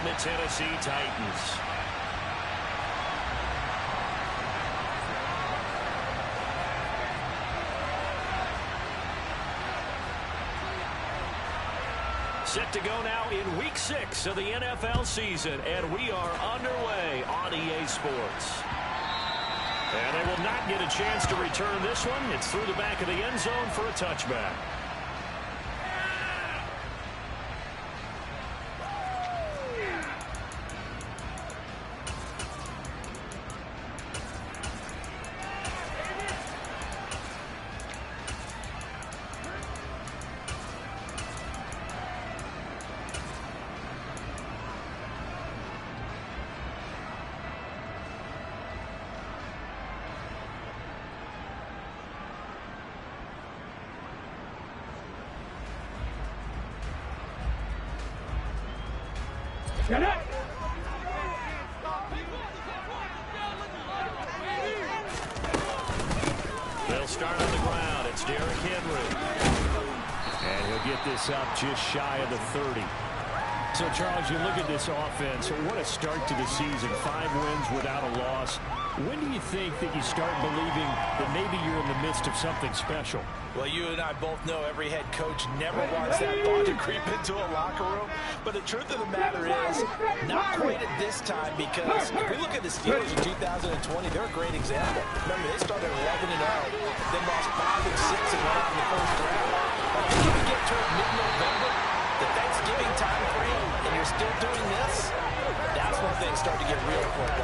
and the Tennessee Titans. Set to go now in Week 6 of the NFL season, and we are underway on EA Sports. And they will not get a chance to return this one. It's through the back of the end zone for a touchback. They'll start on the ground. It's Derrick Henry. And he'll get this up just shy of the 30. So, Charles, you look at this offense. What a start to the season. 5 wins without a loss. When do you think that you start believing that maybe you're in the midst of something special? Well, you and I both know every head coach never wants that ball to creep into a locker room. But the truth of the matter is, not quite at this time, because if we look at the Steelers in 2020, they're a great example. Remember, they started 11-0, then lost 5 and 6 and went out in the first round. But if you get to mid-November, the Thanksgiving time frame, and you're still doing this, that's when things start to get real quick.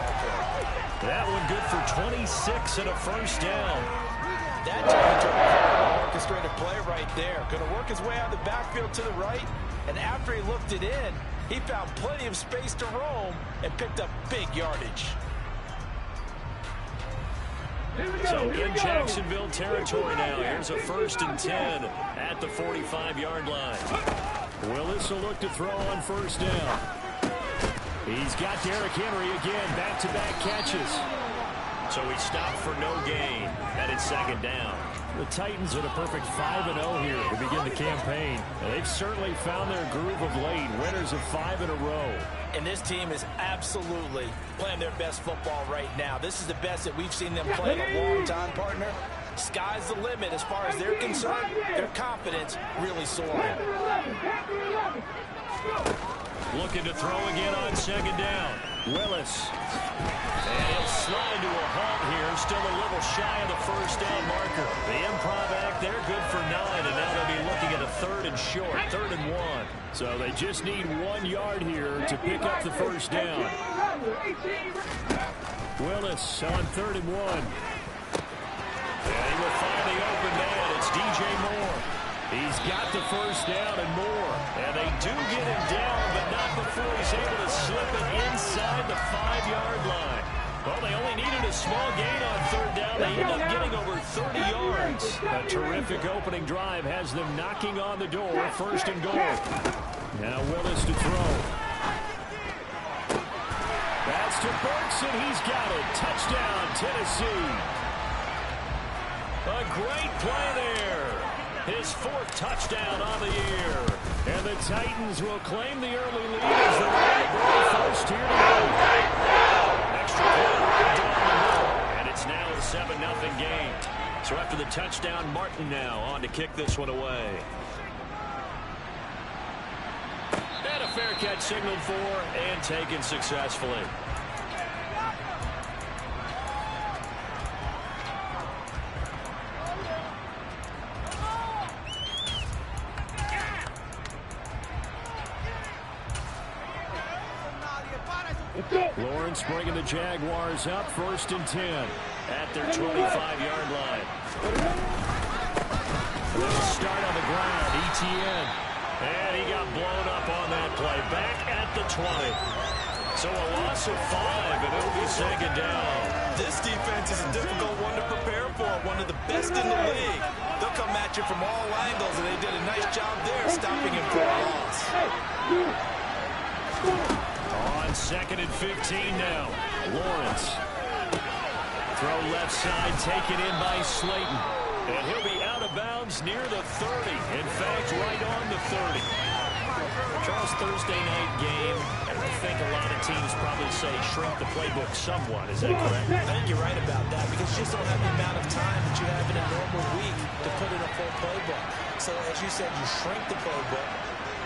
That one good for 26 and a first down. That turned into a orchestrated play right there. Going to work his way out of the backfield to the right, and after he looked it in, he found plenty of space to roam and picked up big yardage. So in Jacksonville territory now. Here's a 1st and 10 at the 45-yard line. Willis will look to throw on first down. He's got Derrick Henry again, back-to-back catches. So he stopped for no gain. That is 2nd down. The Titans are the perfect 5-0 here to begin the campaign. They've certainly found their groove of late, winners of 5 in a row. And this team is absolutely playing their best football right now. This is the best that we've seen them play in a long time, partner. Sky's the limit as far as they're concerned. Their confidence really soaring. Looking to throw again on 2nd down. Willis. And he'll slide to a halt here. Still a little shy of the first down marker. The improv act there, good for 9. And now they'll be looking at a 3rd and short, 3rd and 1. So they just need 1 yard here to pick up the first down. Willis on 3rd and 1. And he will find the open man. It's DJ Moore. He's got the first down and more. And they do get him down, but not before he's able to slip it inside the 5-yard line. Well, they only needed a small gain on 3rd down. They end up getting over 30 yards. A terrific opening drive has them knocking on the door. 1st and goal. Now Willis to throw. That's to Burks, and he's got it. Touchdown, Tennessee. A great play there. His 4th touchdown on the year. And the Titans will claim the early lead as the first here tonight. Extra point right down the middle. And it's now a 7-0 game. So after the touchdown, Martin now on to kick this one away. And a fair catch signaled for and taken successfully. Lawrence bringing the Jaguars up, 1st and 10 at their 25-yard line. Little start on the ground, ETN. And he got blown up on that play. Back at the 20. So a loss of 5, and it'll be 2nd down. This defense is a difficult one to prepare for, one of the best in the league. They'll come at you from all angles, and they did a nice job there stopping him for a loss. On 2nd and 15 now. Lawrence. Throw left side, taken in by Slayton. And he'll be out of bounds near the 30. In fact, right on the 30. Charles, Thursday night game. I think teams probably say shrink the playbook somewhat. Is that correct? I think you're right about that because you just don't have the amount of time that you have in a normal week to put in a full playbook. So as you said, you shrink the playbook,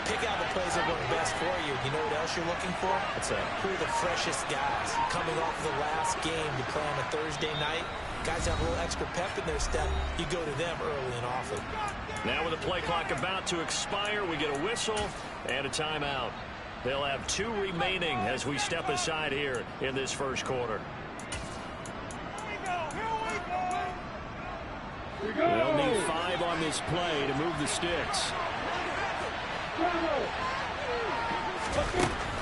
pick out the plays that work best for you. You know what else you're looking for? What's that? Who are the freshest guys coming off the last game to play on a Thursday night? Guys have a little extra pep in their step. You go to them early and often. Now with the play clock about to expire, we get a whistle and a timeout. They'll have 2 remaining as we step aside here in this first quarter. They'll need 5 on this play to move the sticks.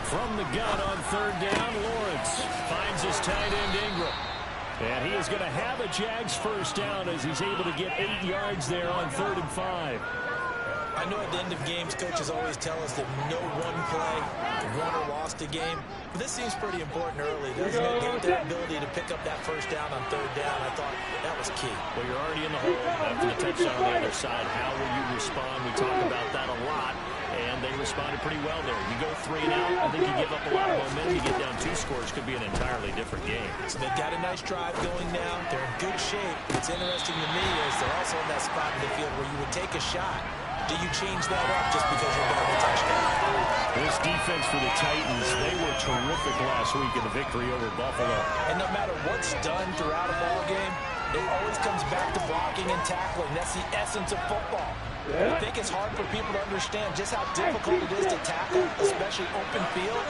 From the gun on 3rd down, Lawrence finds his tight end Ingram. And he is going to have a Jags first down as he's able to get 8 yards there on 3rd and 5. I know at the end of games, coaches always tell us that no one play won or lost a game. But this seems pretty important early, doesn't it? Their ability to pick up that first down on 3rd down, I thought that was key. Well, you're already in the hole after the touchdown on the other side. How will you respond? We talk about that a lot. And they responded pretty well there. You go 3 and out, I think you give up a lot of momentum. You get down 2 scores, could be an entirely different game. So they've got a nice drive going now. They're in good shape. What's interesting to me is they're also in that spot in the field where you would take a shot. Do you change that up just because you're getting a touchdown? This defense for the Titans, they were terrific last week in the victory over Buffalo. And no matter what's done throughout a ball game, it always comes back to blocking and tackling. That's the essence of football. I think it's hard for people to understand just how difficult it is to tackle, especially open field.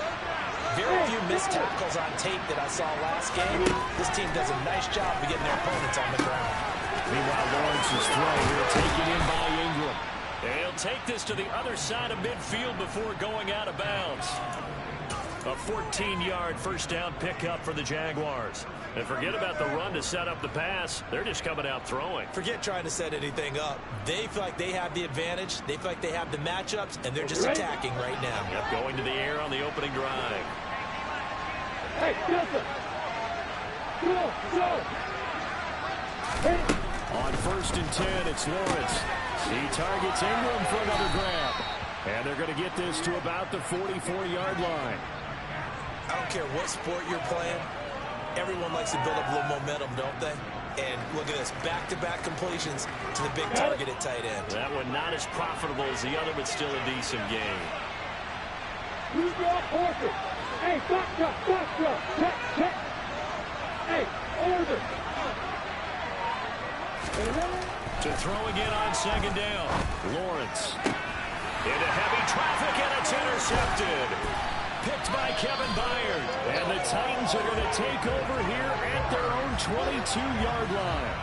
Very few missed tackles on tape that I saw last game. This team does a nice job of getting their opponents on the ground. Meanwhile, Lawrence's throw here taken in by Ingram. He'll take this to the other side of midfield before going out of bounds. A 14-yard first down pickup for the Jaguars. And forget about the run to set up the pass. They're just coming out throwing. Forget trying to set anything up. They feel like they have the advantage. They feel like they have the matchups, and they're just attacking right now. Yep, going to the air on the opening drive. Hey, listen. Go. On 1st and 10, it's Lawrence. He targets Ingram for another grab. And they're going to get this to about the 44-yard line. I don't care what sport you're playing. Everyone likes to build up a little momentum, don't they? And look at this, back-to-back completions to the big target at tight end. That one not as profitable as the other, but still a decent game. Hey, back up. Check. Hey, order. To throw again on 2nd down. Lawrence. Into heavy traffic, and it's intercepted. Picked by Kevin Byard. And the Titans are going to take over here at their own 22-yard line.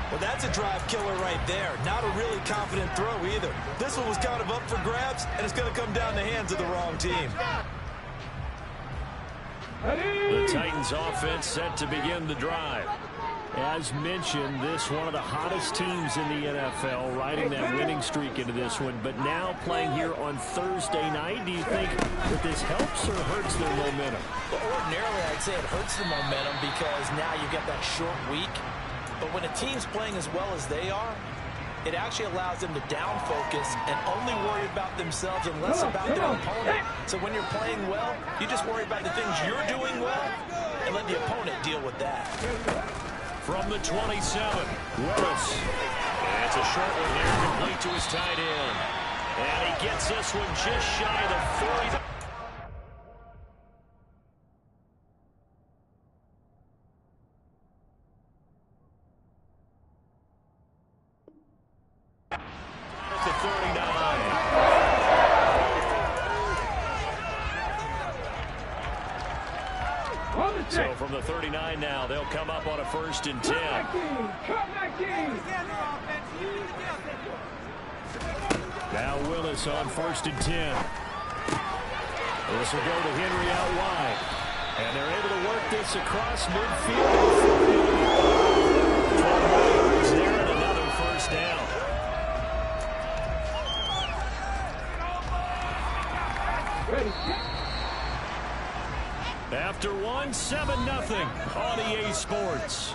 Well, that's a drive killer right there. Not a really confident throw either. This one was kind of up for grabs, and it's going to come down the hands of the wrong team. The Titans offense set to begin the drive. As mentioned, this one of the hottest teams in the NFL, riding that winning streak into this one, but now playing here on Thursday night. Do you think that this helps or hurts their momentum? Well, ordinarily, I'd say it hurts the momentum because now you get that short week. But when a team's playing as well as they are, it actually allows them to down focus and only worry about themselves and less about their opponent. So when you're playing well, you just worry about the things you're doing well and let the opponent deal with that. From the 27, Willis. And it's a short one here, complete to his tight end. And he gets this one just shy of the 40. At the 39. So from the 39 now, they'll come up on a 1st and 10. Now Willis on 1st and 10. This will go to Henry out wide. And they're able to work this across midfield. 12 yards there and another first down. After one, 7-0 on EA Sports.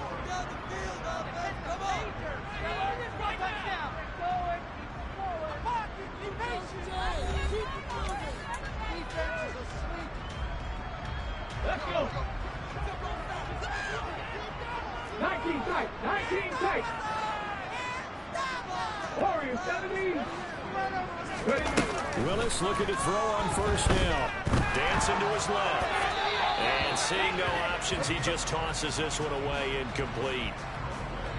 Willis looking to throw on first down. Dancing to his left. And seeing no options, he just tosses this one away, incomplete.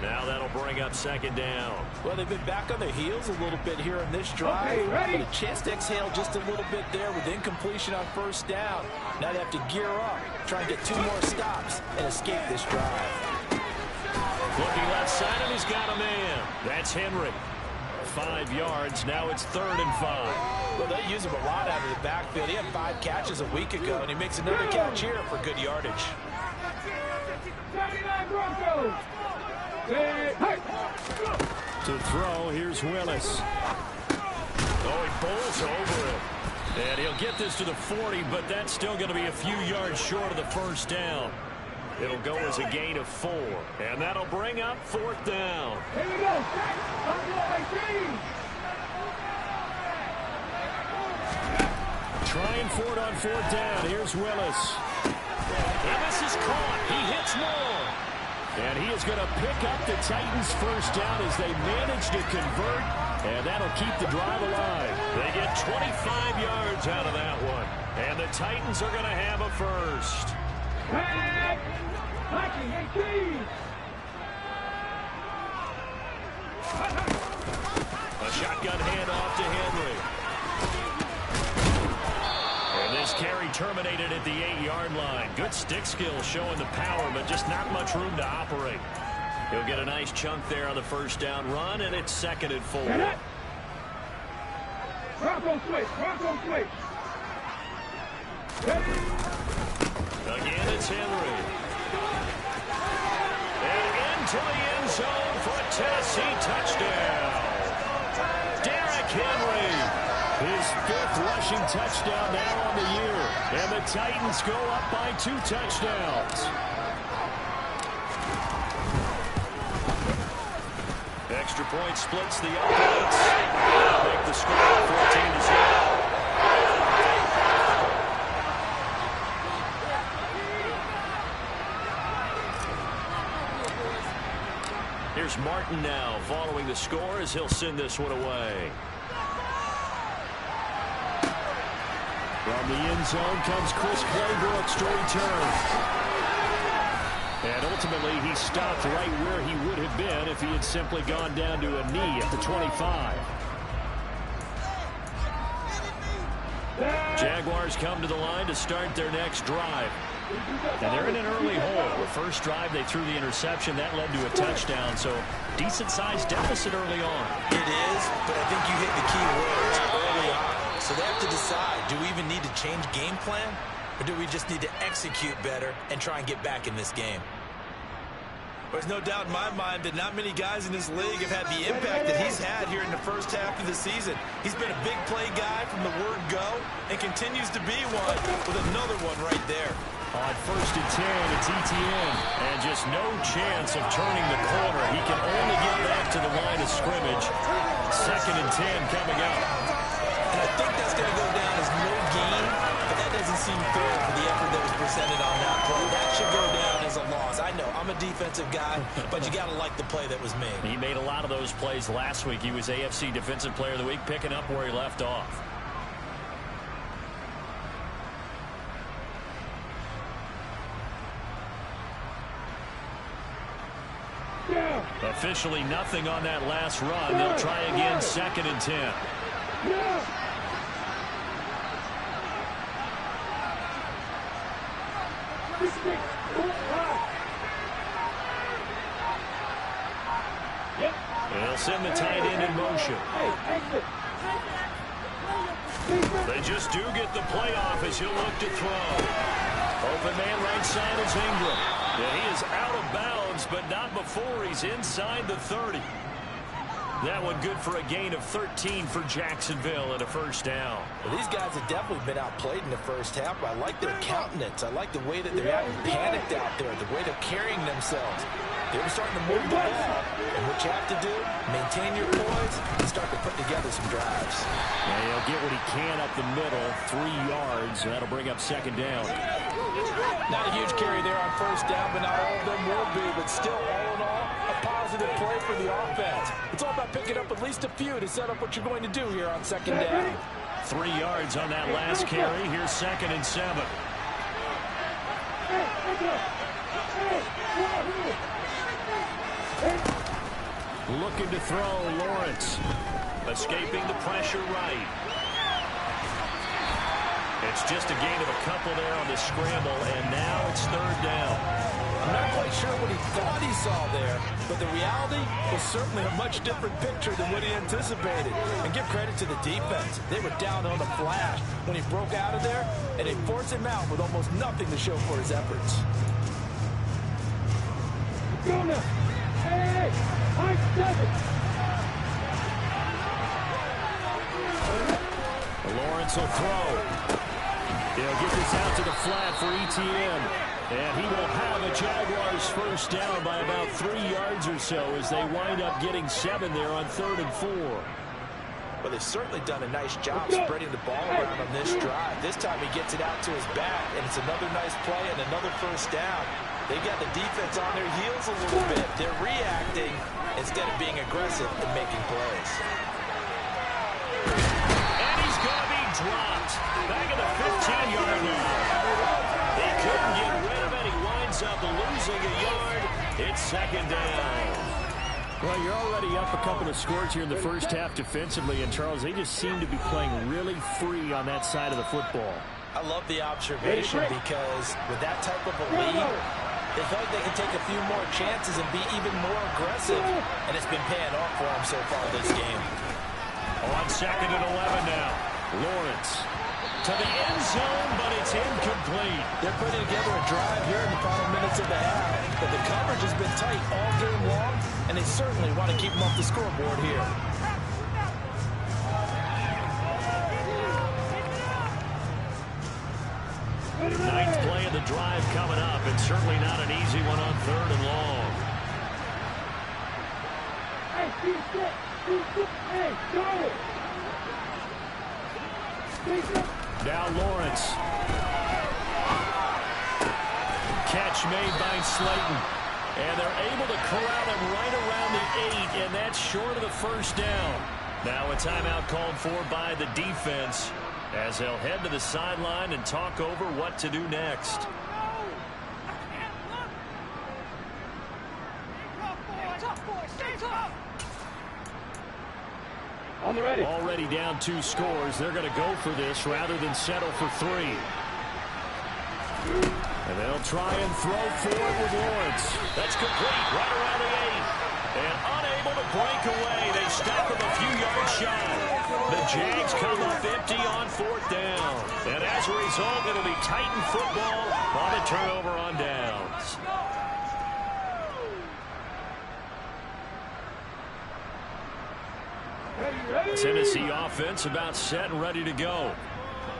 Now that'll bring up second down. Well, they've been back on their heels a little bit here in this drive. Okay, but a chance to exhale just a little bit there with incompletion on first down. Now they have to gear up, try and get 2 more stops, and escape this drive. Looking left side, and he's got a man. That's Henry. 5 yards. Now it's 3rd and 5. Well, they use him a lot out of the backfield. He had 5 catches a week ago, and he makes another catch here for good yardage. 99 Broncos. To throw, here's Willis. Oh, he bowls over it. And he'll get this to the 40, but that's still going to be a few yards short of the first down. It'll go as a gain of 4. And that'll bring up 4th down. Here we go. Trying for it on 4th down. Here's Willis. And this is caught. He hits Moore. And he is going to pick up the Titans' first down as they manage to convert. And that'll keep the drive alive. They get 25 yards out of that one. And the Titans are going to have a first. A shotgun handoff to Henry. And this carry terminated at the 8-yard line. Good stick skill showing the power, but just not much room to operate. He'll get a nice chunk there on the first down run, and it's 2nd and 4. Bronco switch. Bronco switch. Again, it's Henry. And into the end zone for a Tennessee touchdown. Derrick Henry. His 5th rushing touchdown now on the year. And the Titans go up by 2 touchdowns. Extra point splits the offense. Make the score 14-0. Here's Martin now following the score as he'll send this one away. From the end zone comes Chris Claybrooks to return. And ultimately, he stopped right where he would have been if he had simply gone down to a knee at the 25. Jaguars come to the line to start their next drive. And they're in an early hole. The first drive, they threw the interception. That led to a touchdown, so decent-sized deficit early on. It is, but I think you hit the key words early on. So they have to decide, do we even need to change game plan? Or do we just need to execute better and try and get back in this game? There's no doubt in my mind that not many guys in this league have had the impact that he's had here in the first half of the season. He's been a big play guy from the word go and continues to be one with another one right there. On 1st and 10, it's ETN. And just no chance of turning the corner. He can only get back to the line of scrimmage. 2nd and 10 coming up. And I think that's going to go down as no gain, but that doesn't seem fair for the effort that was presented on that play. That should go down as a loss. I know, I'm a defensive guy, but you got to like the play that was made. He made a lot of those plays last week. He was AFC Defensive Player of the Week, picking up where he left off. Officially nothing on that last run. They'll try again, 2nd and 10. They'll send the tight end in motion. They just do get the playoff as he'll look to throw. Open man right side is Ingram. Yeah, he is out of bounds, but not before he's inside the 30. That one good for a gain of 13 for Jacksonville and a first down. Well, these guys have definitely been outplayed in the first half, but I like their countenance. I like the way that they're acting panicked out there, the way they're carrying themselves. They're starting to move the ball, and what you have to do, maintain your poise and start to put together some drives. And he'll get what he can up the middle, 3 yards. That'll bring up 2nd down. Not a huge carry there on first down, but not all of them will be. But still, all in all, a positive play for the offense. It's all about picking up at least a few to set up what you're going to do here on 2nd down. 3 yards on that last carry. Here's 2nd and 7. Looking to throw, Lawrence. Escaping the pressure right. It's just a gain of a couple there on the scramble, and now it's 3rd down. I'm not quite sure what he thought he saw there, but the reality was certainly a much different picture than what he anticipated. And give credit to the defense. They were down on the flash when he broke out of there, and they forced him out with almost nothing to show for his efforts. Hey, I'm 7. Lawrence will throw. They'll get this out to the flat for ETN. And he will have a Jaguars first down by about 3 yards or so as they wind up getting 7 there on 3rd and 4. Well, they've certainly done a nice job spreading the ball around on this drive. This time he gets it out to his back, and it's another nice play and another first down. They got the defense on their heels a little bit. They're reacting instead of being aggressive and making plays. And he's going to be dropped. Back at the 15-yard line. He couldn't get rid of it. He winds up losing a yard. It's 2nd down. Well, you're already up a couple of scores here in the first half defensively, and Charles, they just seem to be playing really free on that side of the football. I love the observation because with that type of a lead, they feel like they can take a few more chances and be even more aggressive, and it's been paying off for them so far this game. On 2nd and 11 now. Lawrence to the end zone, but it's incomplete. They're putting together a drive here in the final minutes of the half, but the coverage has been tight all game long, and they certainly want to keep them off the scoreboard here. Ninth play of the drive coming up, and certainly not an easy one on 3rd and long. Now Lawrence. Catch made by Slayton. And they're able to corral him right around the 8, and that's short of the first down. Now a timeout called for by the defense as they'll head to the sideline and talk over what to do next. Already down 2 scores. They're going to go for this rather than settle for 3. And they'll try and throw forward with Lawrence. That's complete right around the 8. And unable to break away. They stop him a few yards shy. The Jags come up empty on 4th down. And as a result, it'll be Titan football on a turnover on downs. Tennessee offense about set and ready to go.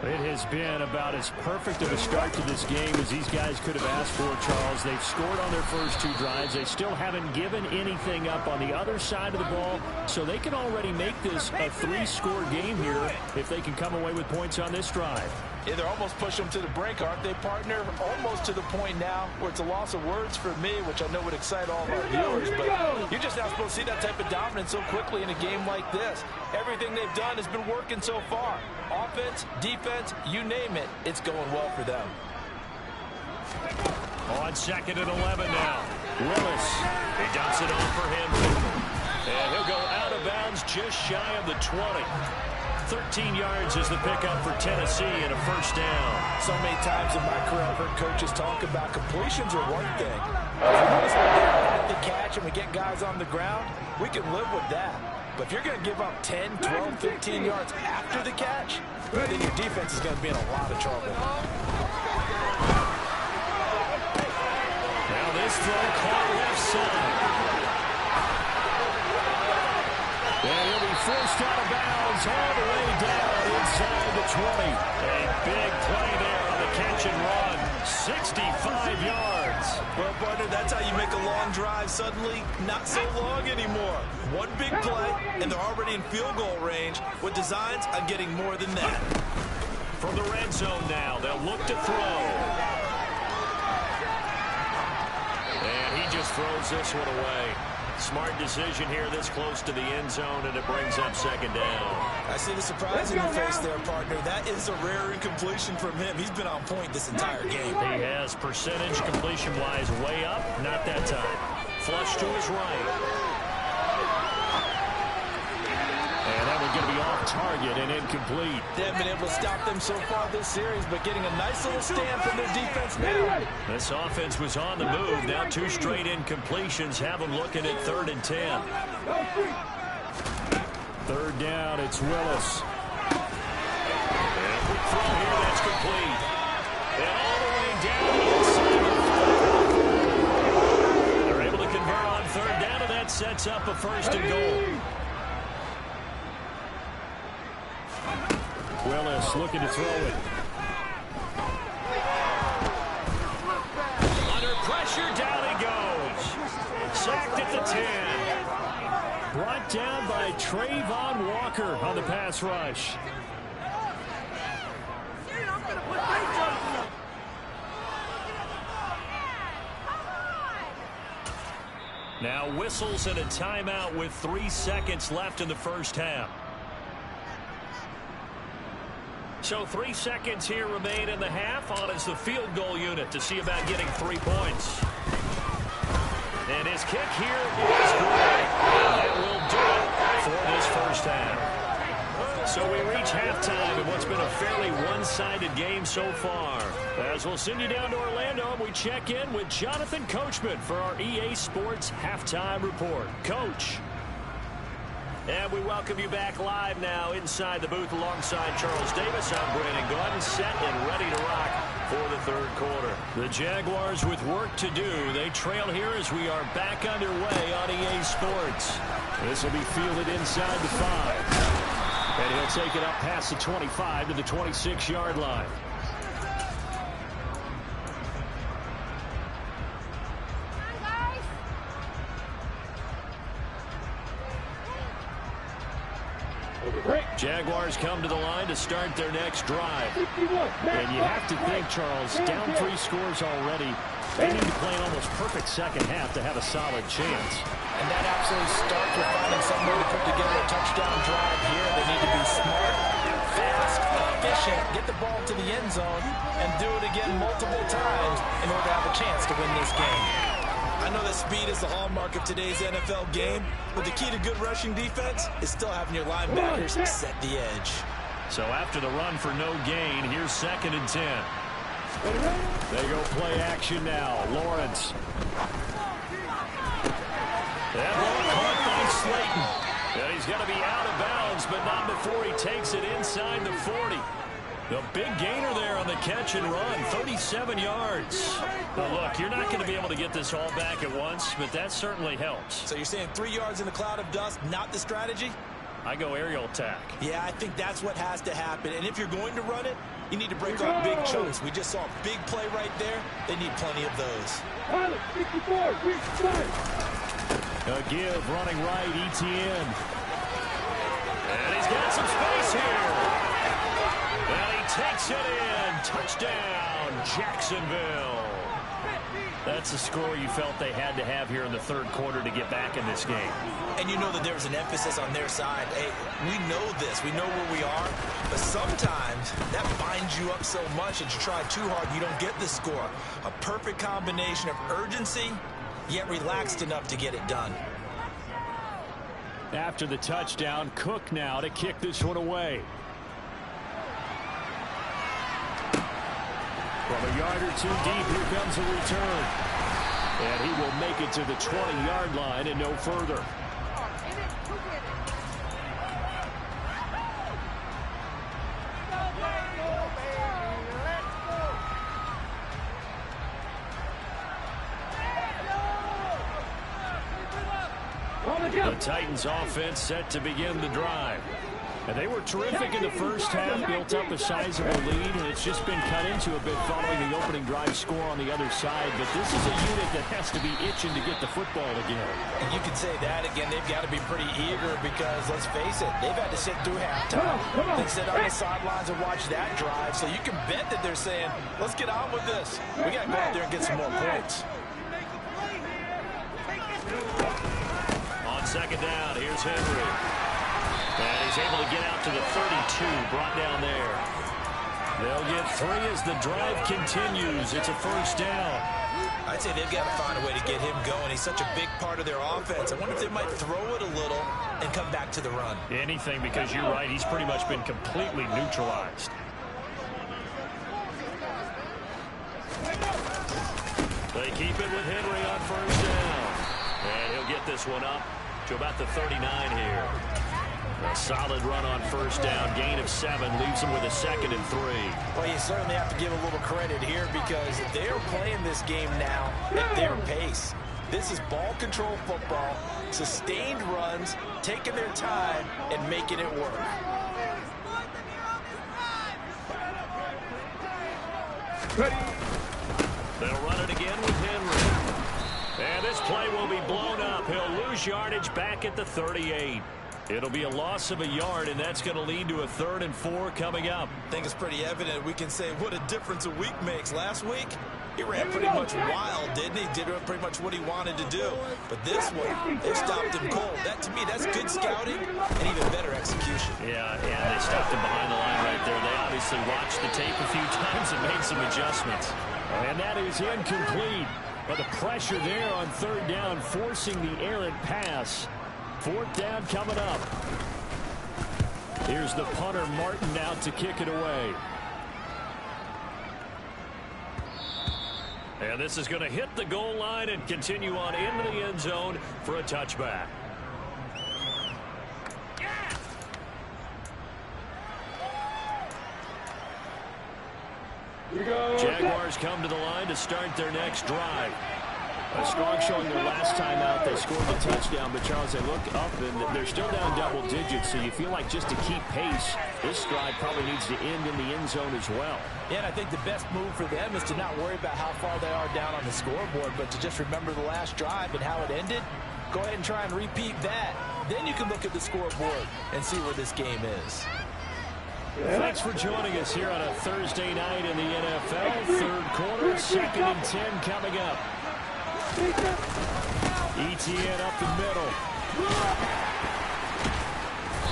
It has been about as perfect of a start to this game as these guys could have asked for, Charles. They've scored on their first 2 drives. They still haven't given anything up on the other side of the ball, so they can already make this a 3-score game here if they can come away with points on this drive. Yeah, they're almost pushing them to the brink, aren't they, partner? Almost to the point now where it's a loss of words for me, which I know would excite all of our viewers, but you're just not supposed to see that type of dominance so quickly in a game like this. Everything they've done has been working so far. Offense, defense, you name it, it's going well for them. On 2nd and 11 now. Willis. He dumps it off for him. And he'll go out of bounds just shy of the 20. 13 yards is the pickup for Tennessee and a first down. So many times in my career I've heard coaches talk about completions are one thing. If we get the catch and we get guys on the ground, we can live with that. But if you're going to give up 10, 12, 15 yards after the catch, then your defense is going to be in a lot of trouble. Now this throw caught left side. And he'll be forced out of bounds all the way down inside the 20. A big play there on the catch and run. 65 yards. Well, partner, that's how you make a long drive suddenly not so long anymore. One big play, and they're already in field goal range with designs on getting more than that. From the red zone now, they'll look to throw. And he just throws this one away. Smart decision here this close to the end zone, and it brings up second down. I see the surprise in your face there, partner. That is a rare incompletion from him. He's been on point this entire game. He has percentage completion-wise way up. Not that time. Flush to his right. And that one's going to be off target and incomplete. They haven't been able to stop them so far this series, but getting a nice little stamp in their defense now. This offense was on the move. Now 2 straight incompletions have them looking at 3rd and 10. 3rd down, it's Willis. And a quick throw here, that's complete. And all the way down the inside. They're able to convert on 3rd down, and that sets up a 1st and goal. Willis looking to throw it. Under pressure, down he goes. Sacked at the 10. Brought down by Trayvon Walker on the pass rush. Now whistles and a timeout with 3 seconds left in the first half. So 3 seconds here remain in the half. On is the field goal unit to see about getting 3 points. And his kick here is good. That will do it for this first half. So we reach halftime in what's been a fairly one-sided game so far. As we'll send you down to Orlando, we check in with Jonathan Coachman for our EA Sports Halftime Report. Coach. And we welcome you back live now inside the booth alongside Charles Davis. I'm Brandon Gordon, set and ready to rock for the 3rd quarter. The Jaguars with work to do. They trail here as we are back underway on EA Sports. This will be fielded inside the 5. And he'll take it up past the 25 to the 26-yard line. Jaguars come to the line to start their next drive. And you have to think, Charles, down 3 scores already. They need to play an almost perfect second half to have a solid chance. And that absolutely starts with finding some way to put together a touchdown drive here. They need to be smart, fast, efficient, get the ball to the end zone, and do it again multiple times in order to have a chance to win this game. I know that speed is the hallmark of today's NFL game, but the key to good rushing defense is still having your linebackers set the edge. So after the run for no gain, here's 2nd and 10. They go play action now. Lawrence. That ball caught by Slayton. And he's going to be out of bounds, but not before he takes it inside the 40. The big gainer there on the catch and run, 37 yards. But look, you're not going to be able to get this all back at once, but that certainly helps. So you're saying 3 yards in a cloud of dust, not the strategy? I go aerial attack. Yeah, I think that's what has to happen. And if you're going to run it, you need to break off big chunks. We just saw a big play right there. They need plenty of those. A give running right, ETN. And he's got some space here. And he takes it in. Touchdown, Jacksonville. That's the score you felt they had to have here in the 3rd quarter to get back in this game. And you know that there was an emphasis on their side. Hey, we know this. We know where we are. But sometimes that binds you up so much that you try too hard, you don't get the score. A perfect combination of urgency, yet relaxed enough to get it done. After the touchdown, Cook now to kick this one away. From a yard or 2 deep, here comes a return. And he will make it to the 20-yard line and no further. The Titans offense set to begin the drive. And they were terrific in the first half, built up a sizable lead, and it's just been cut into a bit following the opening drive score on the other side. But this is a unit that has to be itching to get the football again. And you can say that again. They've got to be pretty eager because, let's face it, they've had to sit through halftime. They sit on the sidelines and watch that drive. So you can bet that they're saying, let's get on with this. We got to go out there and get some more points. second down. Here's Henry. And he's able to get out to the 32, brought down there. They'll get 3 as the drive continues. It's a first down. I'd say they've got to find a way to get him going. He's such a big part of their offense. I wonder if they might throw it a little and come back to the run. Anything, because you're right. He's pretty much been completely neutralized. They keep it with Henry on first down. And he'll get this one up to about the 39 here. A solid run on first down. Gain of 7 leaves him with a 2nd and 3. Well, you certainly have to give a little credit here because they're playing this game now at their pace. This is ball control football, sustained runs, taking their time, and making it work. They'll run it again with Henry. And this play will be blown up. He'll lose yardage back at the 38. It'll be a loss of a yard, and that's going to lead to a 3rd and 4 coming up. I think it's pretty evident. We can say what a difference a week makes. Last week, he ran pretty much wild, didn't he? Did pretty much what he wanted to do. But this one, they stopped him cold. That, to me, that's good scouting and even better execution. Yeah, they stopped him behind the line right there. They obviously watched the tape a few times and made some adjustments. And that is incomplete. But the pressure there on 3rd down, forcing the errant pass. 4th down coming up. Here's the punter, Martin, out to kick it away. And this is going to hit the goal line and continue on into the end zone for a touchback. Jaguars come to the line to start their next drive. A strong showing their last time out. They scored the touchdown, but Charles, they look up and they're still down double digits, so you feel like just to keep pace, this drive probably needs to end in the end zone as well. Yeah, and I think the best move for them is to not worry about how far they are down on the scoreboard, but to just remember the last drive and how it ended. Go ahead and try and repeat that. Then you can look at the scoreboard and see where this game is. Thanks for joining us here on a Thursday night in the NFL. 3rd quarter, 2nd and 10 coming up. ETN up the middle.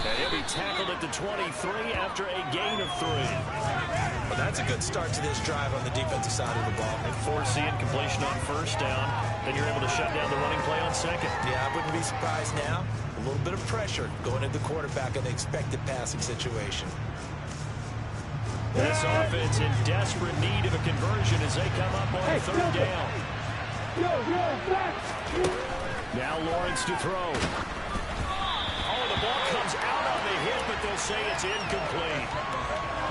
And he'll be tackled at the 23 after a gain of 3. Well, that's a good start to this drive on the defensive side of the ball. And force the incompletion on first down. Then you're able to shut down the running play on 2nd. Yeah, I wouldn't be surprised now. A little bit of pressure going into the quarterback in the expected passing situation. This offense in desperate need of a conversion as they come up on 3rd down. Now Lawrence to throw. Oh, the ball comes out on the hit, but they'll say it's incomplete.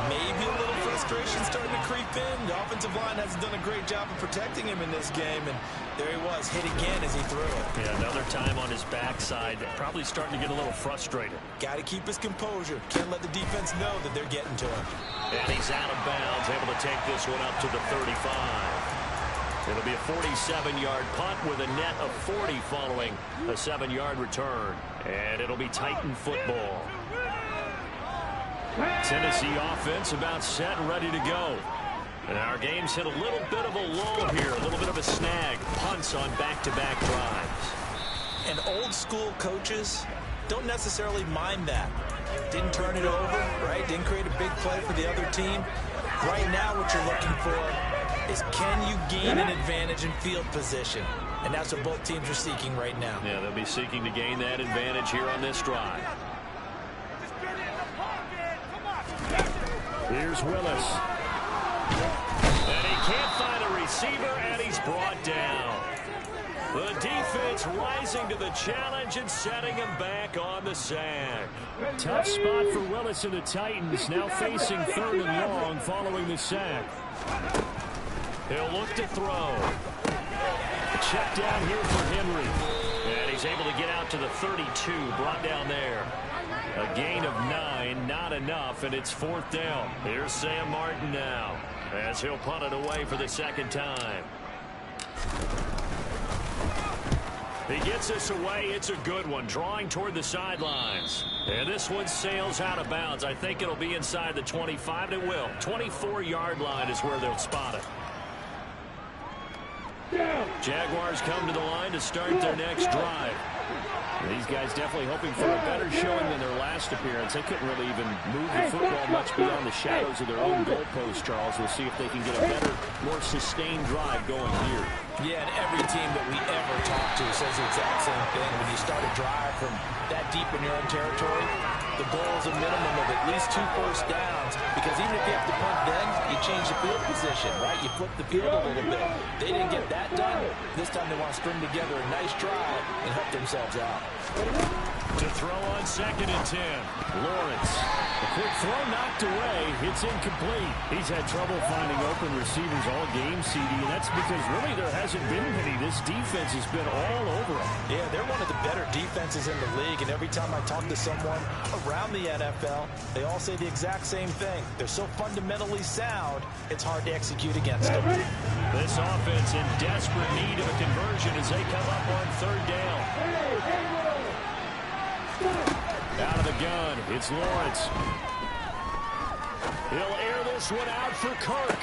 Maybe a little frustration starting to creep in. The offensive line hasn't done a great job of protecting him in this game, and there he was, hit again as he threw it. Yeah, another time on his backside, probably starting to get a little frustrated. Got to keep his composure. Can't let the defense know that they're getting to him. And he's out of bounds, able to take this one up to the 35. It'll be a 47-yard punt with a net of 40 following a 7-yard return. And it'll be Titan football. Tennessee offense about set and ready to go. And our game's hit a little bit of a lull here, a little bit of a snag. Punts on back-to-back drives. And old-school coaches don't necessarily mind that. Didn't turn it over, right? Didn't create a big play for the other team. Right now what you're looking for is can you gain an advantage in field position? And that's what both teams are seeking right now. Yeah, they'll be seeking to gain that advantage here on this drive. Here's Willis. And he can't find a receiver, and he's brought down. The defense rising to the challenge and setting him back on the sack. Tough spot for Willis and the Titans, now facing 3rd and long following the sack. He'll look to throw. Check down here for Henry. And he's able to get out to the 32, brought down there. A gain of 9, not enough, and it's 4th down. Here's Sam Martin now, as he'll punt it away for the 2nd time. He gets this away. It's a good one, drawing toward the sidelines. And this one sails out of bounds. I think it'll be inside the 25. It will. 24-yard line is where they'll spot it. Jaguars come to the line to start their next drive. These guys definitely hoping for a better showing than their last appearance. They couldn't really even move the football much beyond the shadows of their own goalpost, Charles. We'll see if they can get a better, more sustained drive going here. Yeah, and every team that we ever talk to says the exact same thing. When you start a drive from that deep in your own territory, the goal is a minimum of at least 2 first downs, because even if you have to punt then, you change the field position, right? You flip the field a little bit. They didn't get that done. This time they want to string together a nice drive and help themselves out. To throw on 2nd and 10. Lawrence. A quick throw knocked away. It's incomplete. He's had trouble finding open receivers all game, CD, and that's because really there hasn't been many. This defense has been all over them. Yeah, they're one of the better defenses in the league, and every time I talk to someone around the NFL, they all say the exact same thing. They're so fundamentally sound, it's hard to execute against them. This offense in desperate need of a conversion as they come up on 3rd down. Out of the gun, it's Lawrence. He'll air this one out for Kirk.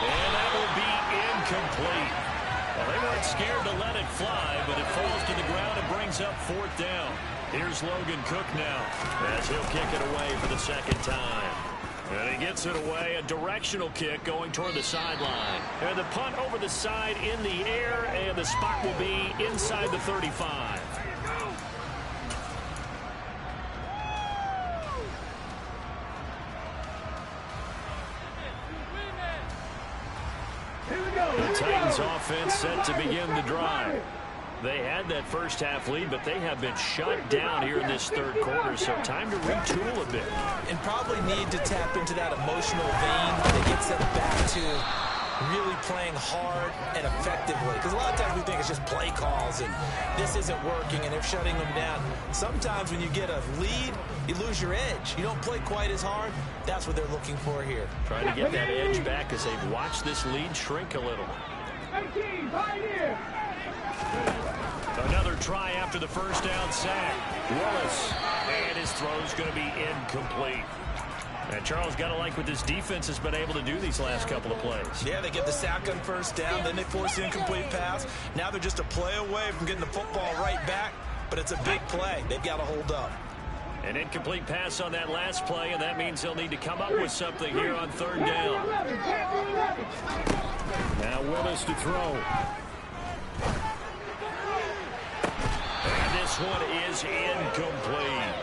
And that will be incomplete. Well, they weren't scared to let it fly, but it falls to the ground and brings up 4th down. Here's Logan Cook now, as he'll kick it away for the 2nd time. And he gets it away, a directional kick going toward the sideline. And the punt over the side in the air, and the spot will be inside the 35. The Titans offense set to begin the drive. They had that first half lead, but they have been shut down here in this 3rd quarter, so time to retool a bit. And probably need to tap into that emotional vein that gets them back to really playing hard and effectively. Because a lot of times we think it's just play calls and this isn't working and they're shutting them down. Sometimes when you get a lead, you lose your edge. You don't play quite as hard. That's what they're looking for here. Trying to get that edge back as they've watched this lead shrink a little. Another try after the first down sack. Willis, and his throw's going to be incomplete. And Charles, got to like what this defense has been able to do these last couple of plays. Yeah, they get the sack on first down, then they force the incomplete pass. Now they're just a play away from getting the football right back, but it's a big play. They've got to hold up. An incomplete pass on that last play, and that means they'll need to come up with something here on 3rd down. Now Willis to throw. And this one is incomplete.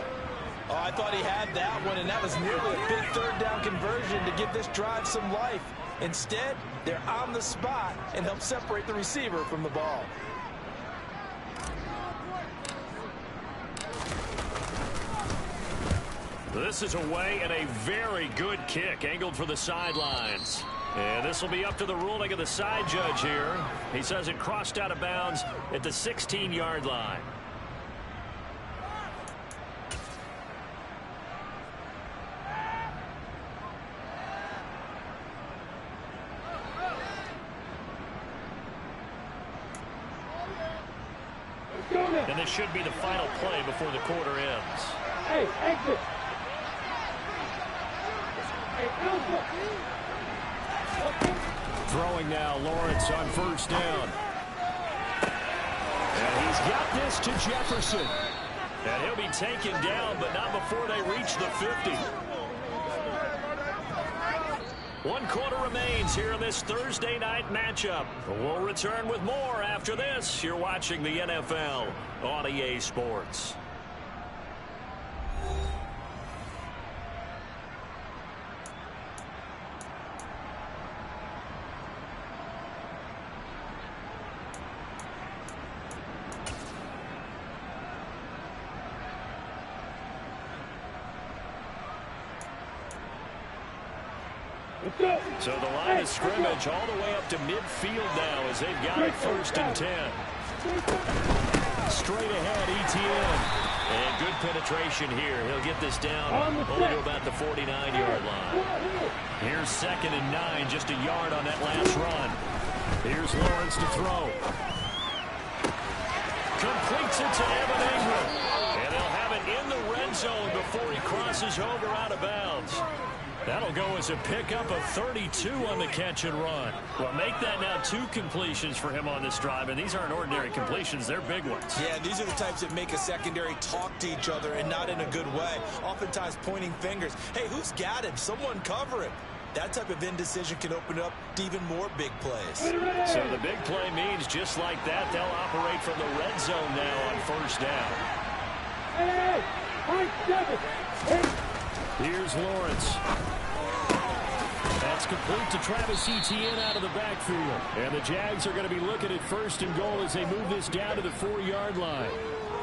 Oh, I thought he had that one, and that was nearly a big 3rd down conversion to give this drive some life. Instead, they're on the spot and help separate the receiver from the ball. This is away and a very good kick angled for the sidelines. And this will be up to the ruling of the side judge here. He says it crossed out of bounds at the 16-yard line. And this should be the final play before the quarter ends. Hey, exit. Throwing now, Lawrence on 1st down. And he's got this to Jefferson. And he'll be taken down, but not before they reach the 50. 1 quarter remains here in this Thursday night matchup. We'll return with more after this. You're watching the NFL on EA Sports. So the line of scrimmage all the way up to midfield now as they've got it 1st and 10. Straight ahead, ETN. And good penetration here. He'll get this down only to about the 49-yard line. Here's 2nd and 9, just a yard on that last run. Here's Lawrence to throw. Completes it to Evan Ingram. And they'll have it in the red zone before he crosses over out of bounds. That'll go as a pickup of 32 on the catch and run. Well, make that now 2 completions for him on this drive, and these aren't ordinary completions. They're big ones. Yeah, these are the types that make a secondary talk to each other and not in a good way. Oftentimes pointing fingers. Hey, who's got him? Someone cover him. That type of indecision can open up to even more big plays. So the big play means just like that, they'll operate from the red zone now on first down. Here's Lawrence. That's complete to Travis Etienne out of the backfield. And the Jags are going to be looking at first and goal as they move this down to the 4-yard line.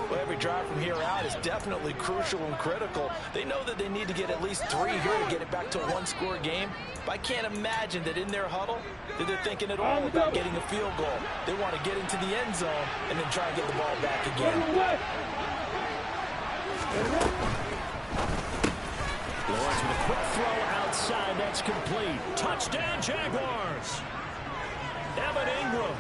Well, every drive from here out is definitely crucial and critical. They know that they need to get at least 3 here to get it back to a 1-score game. But I can't imagine that in their huddle that they're thinking at all about getting a field goal. They want to get into the end zone and then try and get the ball back again. Lawrence with a quick throw outside. That's complete. Touchdown, Jaguars. Evan Ingram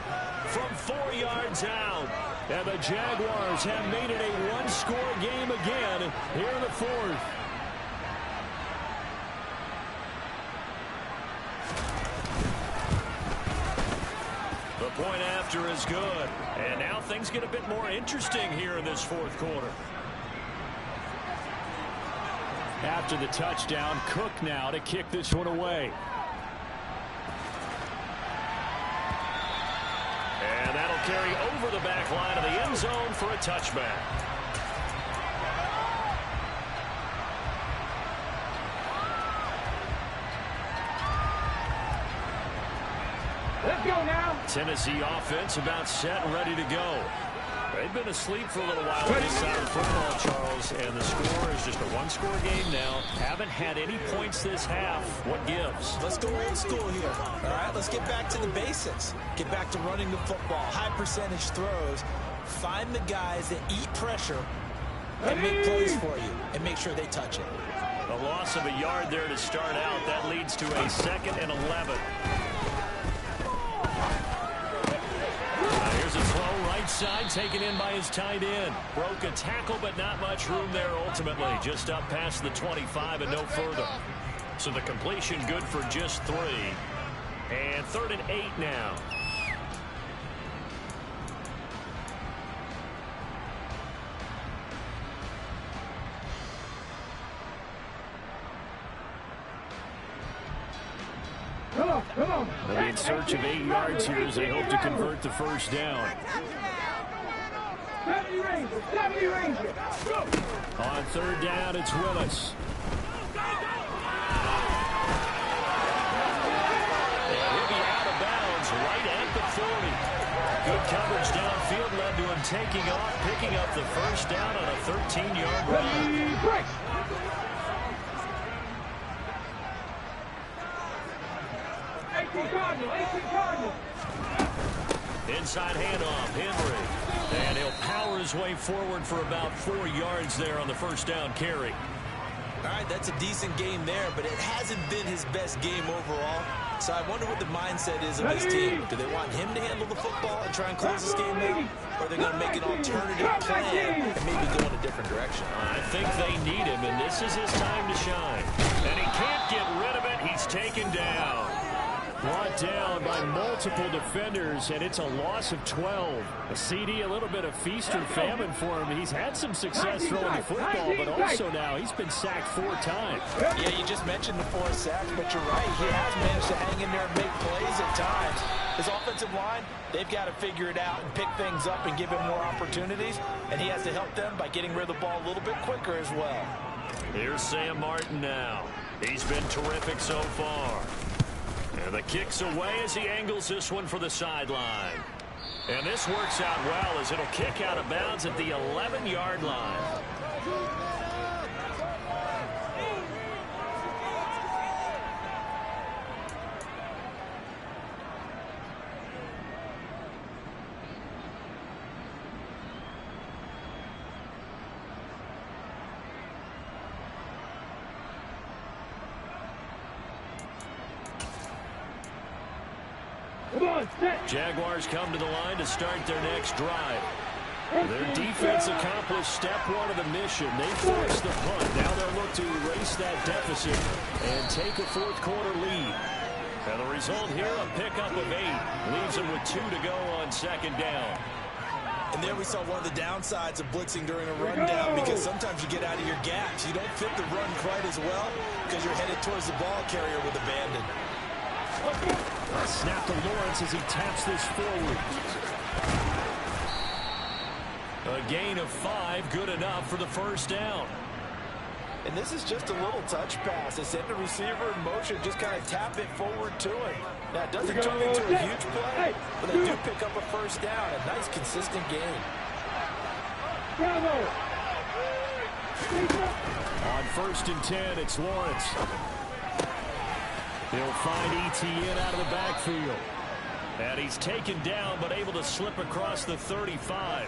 from 4 yards out. And the Jaguars have made it a 1-score game again here in the 4th. The point after is good. And now things get a bit more interesting here in this 4th quarter. After the touchdown, Cook now to kick this one away. And that'll carry over the back line of the end zone for a touchback. Let's go now. Tennessee offense about set and ready to go. They've been asleep for a little while on this side of the football, Charles, and the score is just a 1-score game now. Haven't had any points this half. What gives? Let's go old school here. All right, let's get back to the basics. Get back to running the football, high percentage throws. Find the guys that eat pressure and make plays for you and make sure they touch it. A loss of a yard there to start out. That leads to a 2nd and 11. Here's a throw right side, taken in by his tight end. Broke a tackle, but not much room there ultimately. Just up past the 25 and no further. So the completion good for just 3. And 3rd and 8 now. Come on. They'll be in search of 8 yards here as they hope to convert the first down. 70 Ranger. On 3rd down, it's Willis. And he'll be out of bounds right at the 40. Good coverage downfield led to him taking off, picking up the first down on a 13-yard run. Inside handoff, Henry. And he'll power his way forward for about 4 yards there on the first down carry. All right, that's a decent game there, but it hasn't been his best game overall. So I wonder what the mindset is of his team. Do they want him to handle the football and try and close this game out? Or are they going to make an alternative plan and maybe go in a different direction? I think they need him, and this is his time to shine. And he can't get rid of it. He's taken down. Brought down by multiple defenders, and it's a loss of 12. A CD, a little bit of feast or famine for him. He's had some success throwing the football, but also now he's been sacked 4 times. Yeah, you just mentioned the 4 sacks, but you're right. He has managed to hang in there and make plays at times. His offensive line, they've got to figure it out and pick things up and give him more opportunities, and he has to help them by getting rid of the ball a little bit quicker as well. Here's Sam Martin now. He's been terrific so far. And the kick's away as he angles this one for the sideline. And this works out well as it'll kick out of bounds at the 11-yard line. Jaguars come to the line to start their next drive. Their defense accomplished step one of the mission. They forced the punt. Now they'll look to erase that deficit and take a fourth quarter lead. And the result here, a pickup of 8. Leaves them with 2 to go on second down. And there we saw one of the downsides of blitzing during a rundown, because sometimes you get out of your gaps. You don't fit the run quite as well because you're headed towards the ball carrier with abandon. Snap to Lawrence as he taps this forward. A gain of 5, good enough for the first down. And this is just a little touch pass. They send the receiver in motion, just kind of tap it forward to him. Now, it doesn't turn into a huge play, but they do pick up a first down. A nice, consistent gain. On 1st and 10, it's Lawrence. He'll find Etienne out of the backfield. And he's taken down, but able to slip across the 35.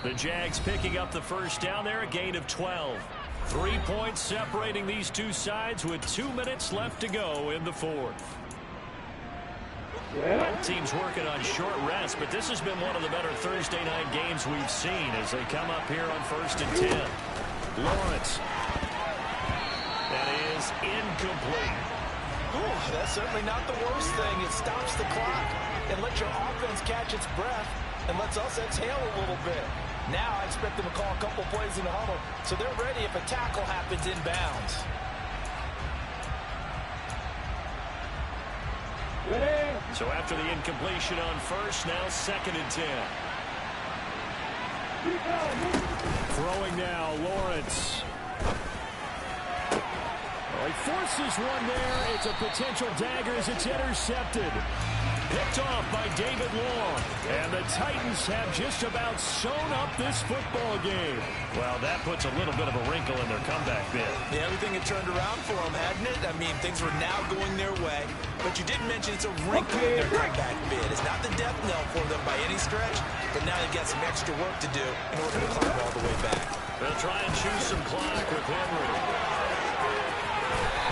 The Jags picking up the first down there, a gain of 12. 3 points separating these two sides with 2 minutes left to go in the fourth. Both teams working on short rest, but this has been one of the better Thursday night games we've seen as they come up here on 1st and 10. Lawrence. That is incomplete. Ooh, that's certainly not the worst thing. It stops the clock and lets your offense catch its breath and lets us exhale a little bit. Now I expect them to call a couple plays in the huddle, so they're ready if a tackle happens inbounds. So after the incompletion on 1st, now 2nd and 10. Throwing now, Lawrence. Well, he forces one there. It's a potential dagger as it's intercepted. Picked off by David Long. And the Titans have just about sewn up this football game. Well, that puts a little bit of a wrinkle in their comeback bid. Yeah, everything had turned around for them, hadn't it? I mean, things were now going their way. But you did mention it's a wrinkle in their comeback bid. It's not the death knell for them by any stretch, but now they've got some extra work to do in order to climb all the way back. They'll try and choose some clock with Henry.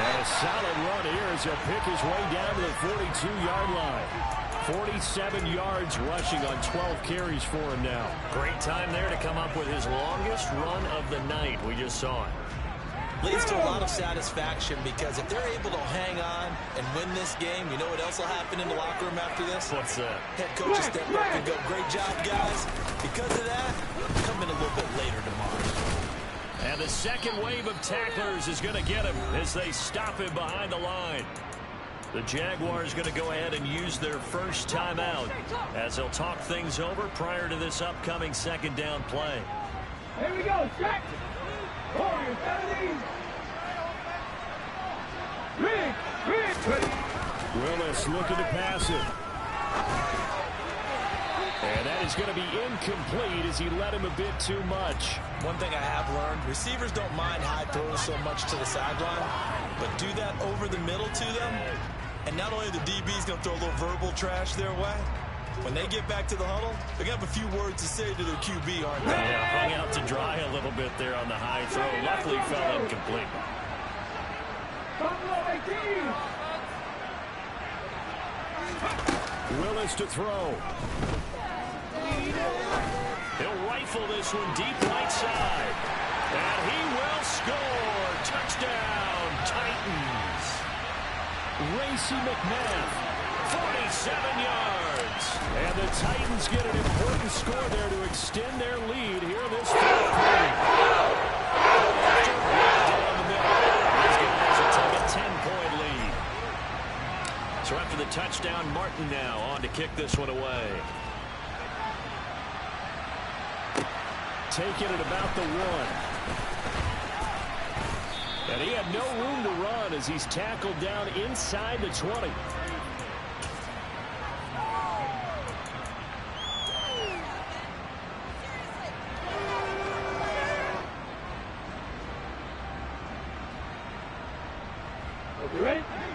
And a solid run here as he'll pick his way down to the 42-yard line. 47 yards rushing on 12 carries for him now. Great time there to come up with his longest run of the night. We just saw it. Leads to a lot of satisfaction, because if they're able to hang on and win this game, you know what else will happen in the locker room after this? What's that? Head coach will step up and go, great job, guys. Because of that, come in a little bit later tomorrow. And the second wave of tacklers is going to get him as they stop him behind the line. The Jaguars going to go ahead and use their first timeout as they'll talk things over prior to this upcoming second down play. Here we go, check. Warriors, 17. Willis looking to pass it. And that is going to be incomplete as he led him a bit too much. One thing I have learned, receivers don't mind high throws so much to the sideline, but do that over the middle to them, and not only the DB's going to throw a little verbal trash their way, when they get back to the huddle, they're going to have a few words to say to their QB, aren't they? Yeah, hung out to dry a little bit there on the high throw. Luckily fell incomplete. Willis to throw. He'll rifle this one deep right side. And he will score. Touchdown, Titans. Racy McMath, 47 yards. And the Titans get an important score there to extend their lead here in this fourth quarter. Down the middle, these guys will take a 10-point lead. So after the touchdown, Martin now on to kick this one away. Taking it about the 1. And he had no room to run as he's tackled down inside the 20.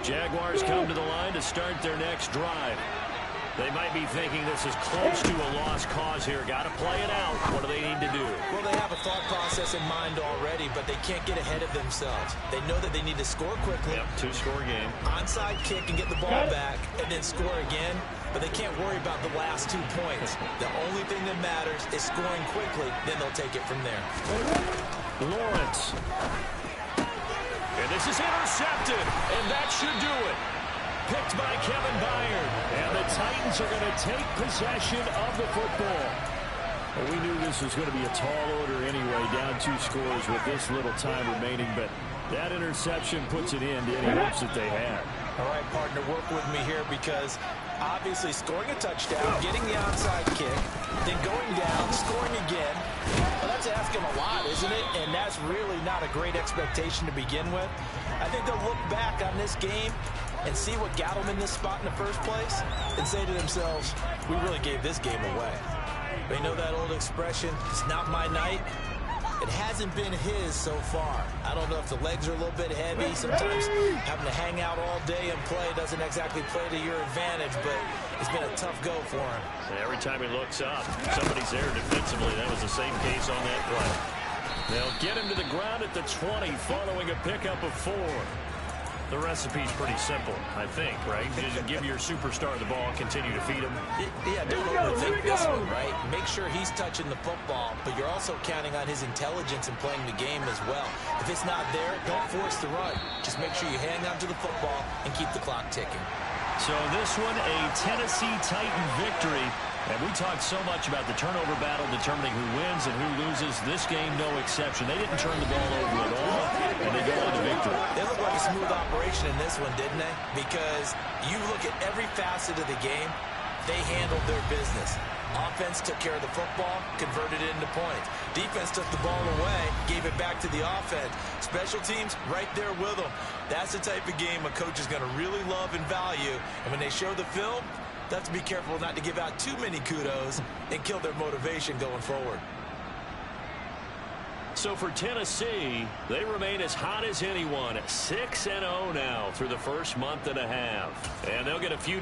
Jaguars come to the line to start their next drive. They might be thinking this is close to a lost cause here. Got to play it out. What do they need to do? Well, they have a thought process in mind already, but they can't get ahead of themselves. They know that they need to score quickly. Yep, 2-score game. Onside kick and get the ball back, and then score again. but they can't worry about the last 2 points. The only thing that matters is scoring quickly, then they'll take it from there. Lawrence. And this is intercepted, and that should do it. Picked by Kevin Byard, and the Titans are going to take possession of the football. Well, we knew this was going to be a tall order anyway, down 2 scores with this little time remaining, but that interception puts it in to any hopes that they had. All right, partner, work with me here because obviously scoring a touchdown, getting the onside kick, then going down, scoring again, well, that's asking a lot, isn't it? And that's really not a great expectation to begin with. I think they'll look back on this game and see what got them in this spot in the first place and say to themselves, we really gave this game away. But you know that old expression, it's not my night? It hasn't been his so far. I don't know if the legs are a little bit heavy. Sometimes having to hang out all day and play doesn't exactly play to your advantage, but it's been a tough go for him. And every time he looks up, somebody's there defensively. That was the same case on that play. They'll get him to the ground at the 20 following a pickup of 4. The recipe's pretty simple, I think, right? Just give your superstar the ball, continue to feed him. Yeah, don't overthink this one, right? Make sure he's touching the football, but you're also counting on his intelligence in playing the game as well. If it's not there, don't force the run. Just make sure you hang on to the football and keep the clock ticking. So this one, a Tennessee Titan victory. And we talked so much about the turnover battle determining who wins and who loses. This game, no exception. They didn't turn the ball over at all, and they go on to victory. It looked like a smooth operation in this one, didn't they? Because you look at every facet of the game, they handled their business. Offense took care of the football, converted it into points. Defense took the ball away, gave it back to the offense. Special teams, right there with them. That's the type of game a coach is going to really love and value. And when they show the film, they have to be careful not to give out too many kudos and kill their motivation going forward. So for Tennessee, they remain as hot as anyone at 6-0 now through the first month and a half. And they'll get a few